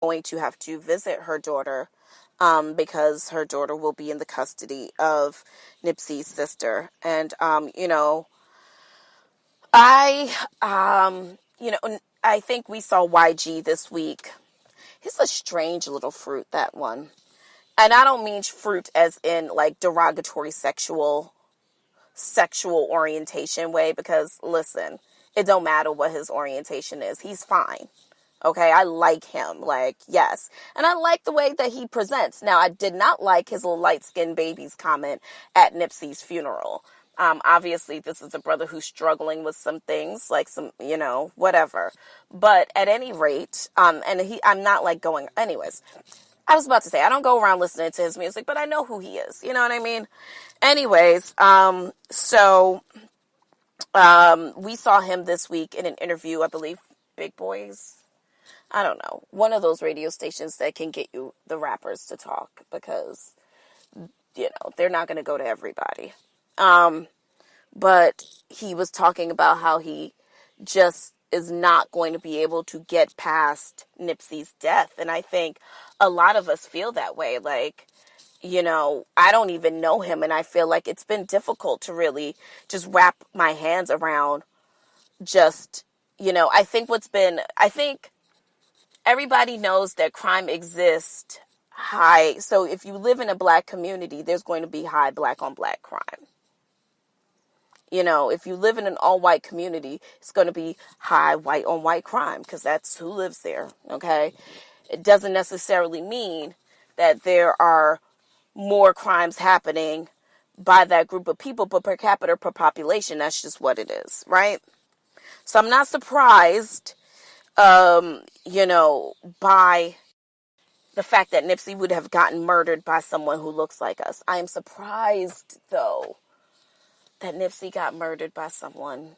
going to have to visit her daughter, because her daughter will be in the custody of Nipsey's sister. And, I think we saw YG this week. He's a strange little fruit, that one. And I don't mean fruit as in like derogatory sexual orientation way, because listen, it don't matter what his orientation is. He's fine. Okay, I like him, like, yes. And I like the way that he presents. Now, I did not like his little light-skinned baby's comment at Nipsey's funeral. Obviously, this is a brother who's struggling with some things, like some, whatever. But at any rate, I'm not like going, anyways. I was about to say, I don't go around listening to his music, but I know who he is. You know what I mean? Anyways, we saw him this week in an interview, I believe, Big Boys. I don't know, one of those radio stations that can get you the rappers to talk, because, they're not going to go to everybody. But he was talking about how he just is not going to be able to get past Nipsey's death. And I think a lot of us feel that way. Like, I don't even know him, and I feel like it's been difficult to really just wrap my hands around just, I think everybody knows that crime exists high. So if you live in a black community, there's going to be high black on black crime. If you live in an all-white community, it's going to be high white on white crime, because that's who lives there, okay? It doesn't necessarily mean that there are more crimes happening by that group of people, but per capita, per population, that's just what it is, right? So I'm not surprised, by the fact that Nipsey would have gotten murdered by someone who looks like us. I am surprised, though, that Nipsey got murdered by someone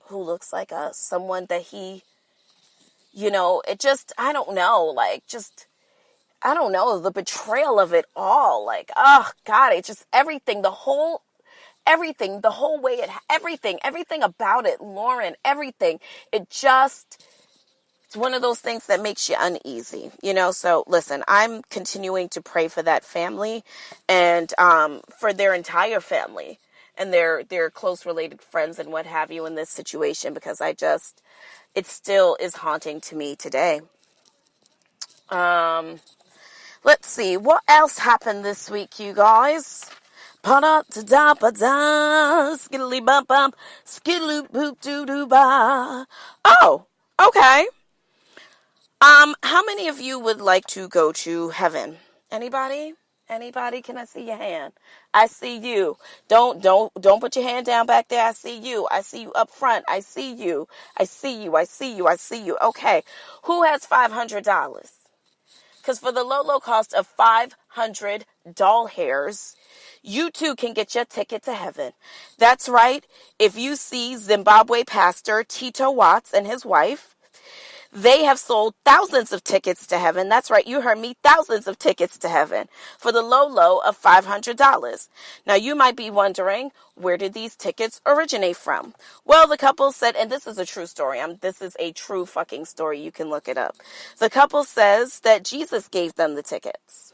who looks like us. Someone that he, it just, I don't know, I don't know, the betrayal of it all. Like, oh, God, it just, everything about it, Lauren, everything. It's one of those things that makes you uneasy, So listen, I'm continuing to pray for that family and for their entire family and their close related friends and what have you in this situation, because it still is haunting to me today. Let's see, what else happened this week, you guys? Pa-da-da-da-ba-da, skiddly-bump-bump, skiddly-boop-doo-doo-ba. Oh, okay. How many of you would like to go to heaven? Anybody? Anybody? Can I see your hand? I see you. Don't put your hand down back there. I see you. I see you up front. I see you. I see you. I see you. I see you. Okay. Who has $500? Because for the low cost of 500 doll hairs, you too can get your ticket to heaven. That's right. If you see Zimbabwe pastor Tito Watts and his wife, they have sold thousands of tickets to heaven. That's right. You heard me. Thousands of tickets to heaven for the low of $500. Now, you might be wondering, where did these tickets originate from? Well, the couple said, and this is a true story. This is a true fucking story. You can look it up. The couple says that Jesus gave them the tickets.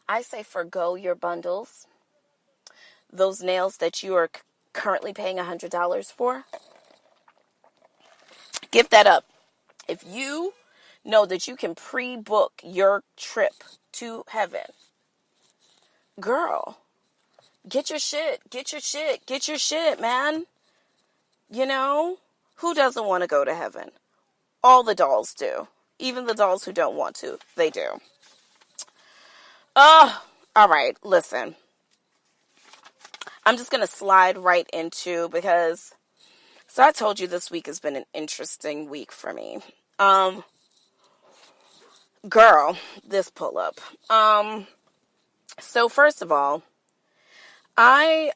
I say forgo your bundles. Those nails that you are currently paying $100 for. Give that up. If you know that you can pre-book your trip to heaven, girl, get your shit, man. Who doesn't want to go to heaven? All the dolls do. Even the dolls who don't want to, they do. All right, listen. I'm just going to slide right into, because, so I told you this week has been an interesting week for me. Girl, this pull up. So first of all, I've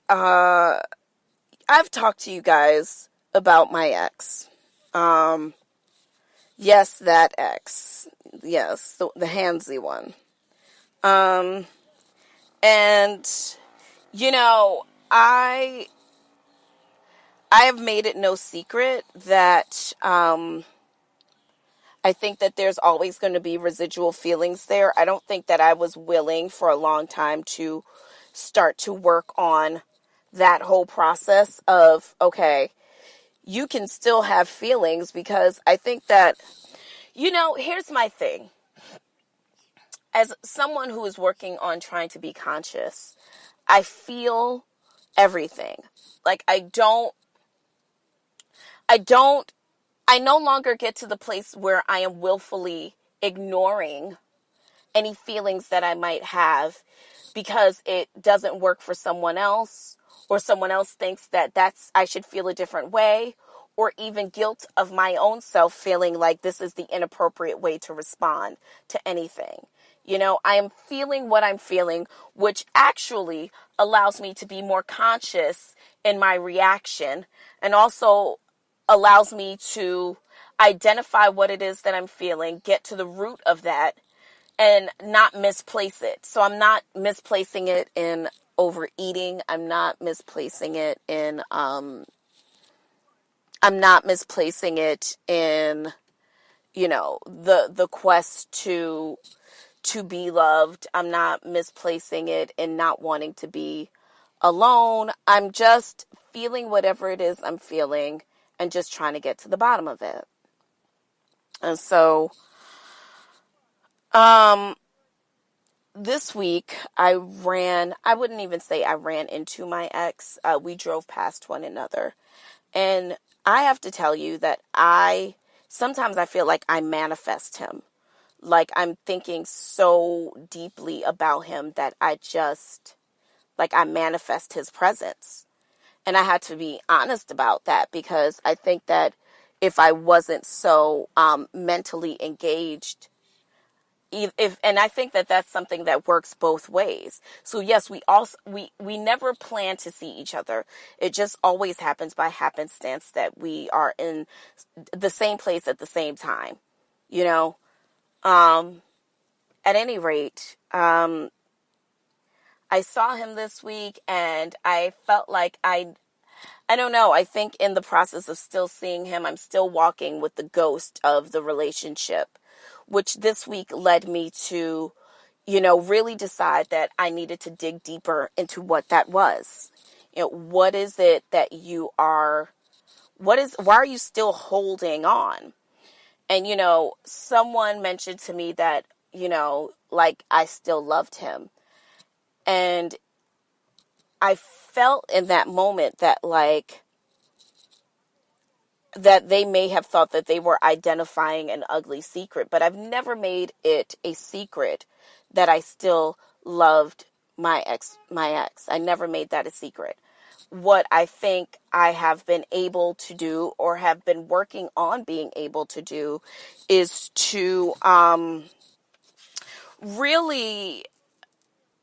talked to you guys about my ex. Yes, that ex. Yes, the handsy one. And You know, I have made it no secret that I think that there's always going to be residual feelings there. I don't think that I was willing for a long time to start to work on that whole process of, okay, you can still have feelings, because I think that, here's my thing. As someone who is working on trying to be conscious, I feel everything. Like I no longer get to the place where I am willfully ignoring any feelings that I might have because it doesn't work for someone else, or someone else thinks that I should feel a different way, or even guilt of my own self feeling like this is the inappropriate way to respond to anything. I am feeling what I'm feeling, which actually allows me to be more conscious in my reaction, and also allows me to identify what it is that I'm feeling, get to the root of that, and not misplace it. So I'm not misplacing it in overeating. I'm not misplacing it in the quest to be loved. I'm not misplacing it in not wanting to be alone. I'm just feeling whatever it is I'm feeling and just trying to get to the bottom of it. And so, this week I wouldn't even say I ran into my ex. We drove past one another. And I have to tell you that sometimes I feel like I manifest him. Like I'm thinking so deeply about him that I manifest his presence. And I had to be honest about that, because I think that if I wasn't so mentally engaged, and I think that that's something that works both ways. So yes, we never plan to see each other. It just always happens by happenstance that we are in the same place at the same time. At any rate, I saw him this week, and I felt like I don't know. I think in the process of still seeing him, I'm still walking with the ghost of the relationship, which this week led me to, really decide that I needed to dig deeper into what that was. What is it that why are you still holding on? And, someone mentioned to me that, like I still loved him. And I felt in that moment that that they may have thought that they were identifying an ugly secret, but I've never made it a secret that I still loved my ex. I never made that a secret. What I think I have been able to do, or have been working on being able to do, is to really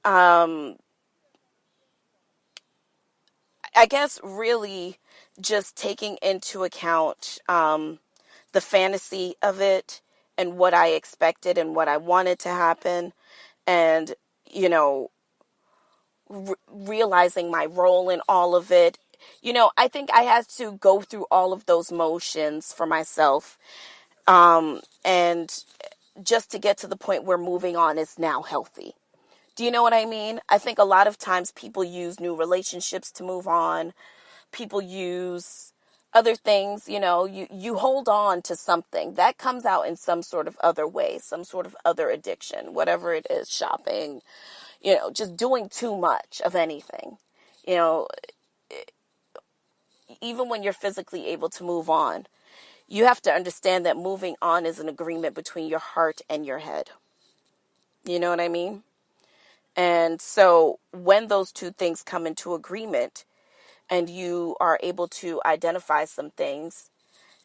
I guess really just taking into account the fantasy of it, and what I expected and what I wanted to happen, and realizing my role in all of it. I think I had to go through all of those motions for myself, and just to get to the point where moving on is now healthy. Do you know what I mean? I think a lot of times people use new relationships to move on. People use other things, you hold on to something that comes out in some sort of other way, some sort of other addiction, whatever it is, shopping, just doing too much of anything. Even when you're physically able to move on, you have to understand that moving on is an agreement between your heart and your head. You know what I mean? And so when those two things come into agreement, and you are able to identify some things,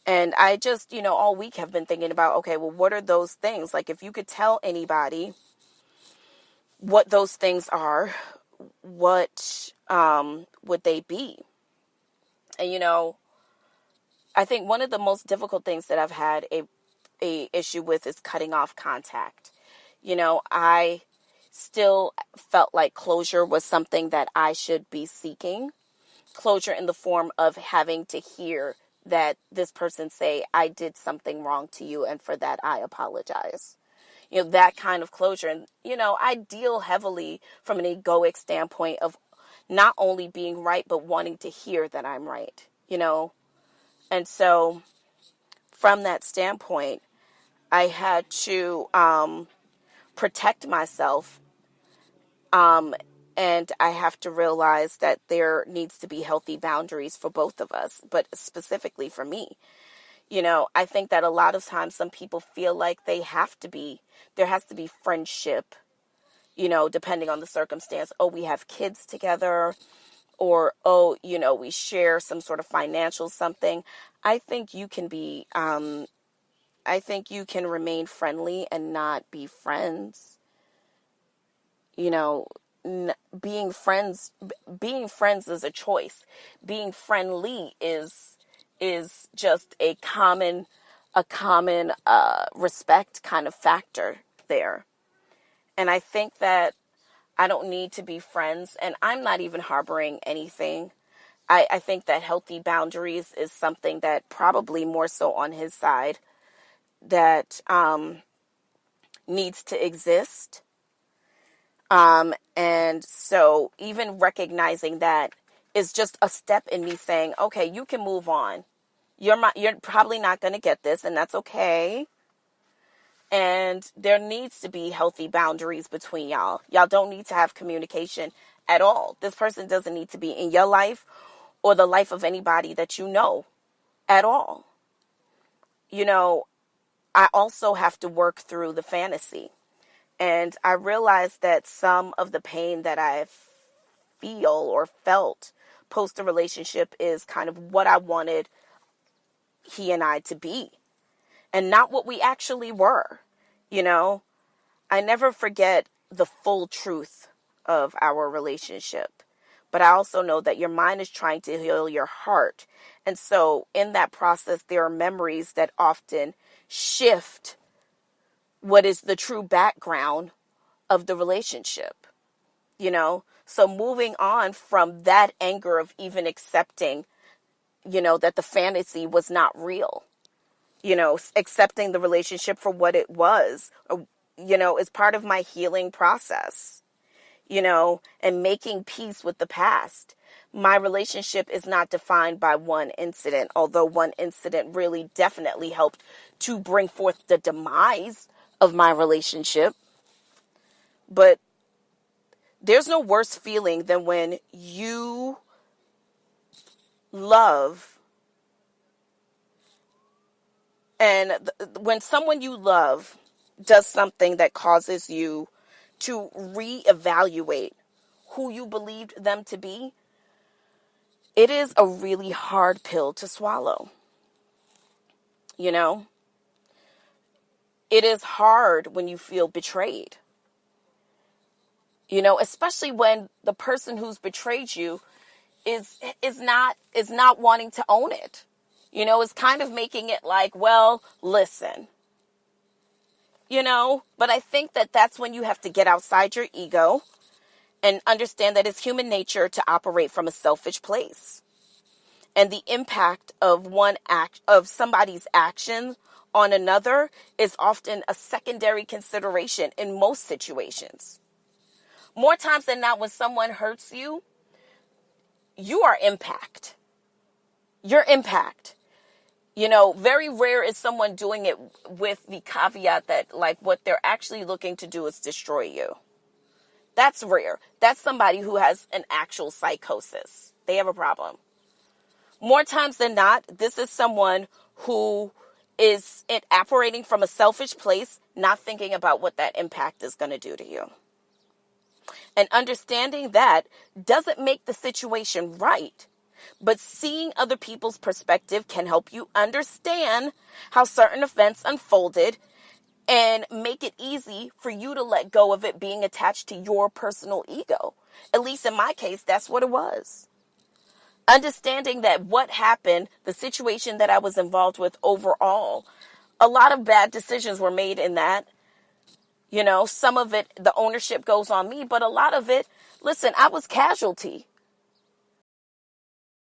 and I just, all week have been thinking about, okay, well, what are those things? Like, if you could tell anybody what those things are, what would they be? And, I think one of the most difficult things that I've had a issue with is cutting off contact. I still felt like closure was something that I should be seeking. Closure in the form of having to hear that this person say, I did something wrong to you, and for that I apologize. That kind of closure. And, I deal heavily from an egoic standpoint of not only being right, but wanting to hear that I'm right, And so from that standpoint, I had to protect myself. And I have to realize that there needs to be healthy boundaries for both of us, but specifically for me. I think that a lot of times some people feel like there has to be friendship, depending on the circumstance. Oh, we have kids together, or, oh, we share some sort of financial something. I think you can remain friendly and not be friends. Being friends is a choice. Being friendly is just a common respect kind of factor there. And I think that I don't need to be friends, and I'm not even harboring anything. I think that healthy boundaries is something that probably more so on his side that needs to exist. And so even recognizing that is just a step in me saying, okay, you can move on. You're probably not going to get this, and that's okay. And there needs to be healthy boundaries between y'all. Y'all don't need to have communication at all. This person doesn't need to be in your life or the life of anybody that you know at all. I also have to work through the fantasy. And I realized that some of the pain that I feel or felt post a relationship is kind of what I wanted he and I to be, and not what we actually were. I never forget the full truth of our relationship, but I also know that your mind is trying to heal your heart. And so in that process, there are memories that often shift what is the true background of the relationship, So moving on from that anger of even accepting, that the fantasy was not real, accepting the relationship for what it was, is part of my healing process, and making peace with the past. My relationship is not defined by one incident, although one incident really definitely helped to bring forth the demise of my relationship. But there's no worse feeling than when you love and when someone you love does something that causes you to reevaluate who you believed them to be. It is a really hard pill to swallow. It is hard when you feel betrayed. Especially when the person who's betrayed you is not wanting to own it. Is kind of making it like, well, listen. But I think that that's when you have to get outside your ego and understand that it's human nature to operate from a selfish place. And the impact of somebody's action on another is often a secondary consideration in most situations. More times than not, when someone hurts you, you are impact. Your impact. Very rare is someone doing it with the caveat that, like, what they're actually looking to do is destroy you. That's rare. That's somebody who has an actual psychosis. They have a problem. More times than not, this is someone who is operating from a selfish place, not thinking about what that impact is going to do to you. And understanding that doesn't make the situation right. But seeing other people's perspective can help you understand how certain events unfolded and make it easy for you to let go of it being attached to your personal ego. At least in my case, that's what it was. Understanding that what happened, the situation that I was involved with overall, a lot of bad decisions were made in that. Some of it, the ownership goes on me, but a lot of it, listen, I was casualty.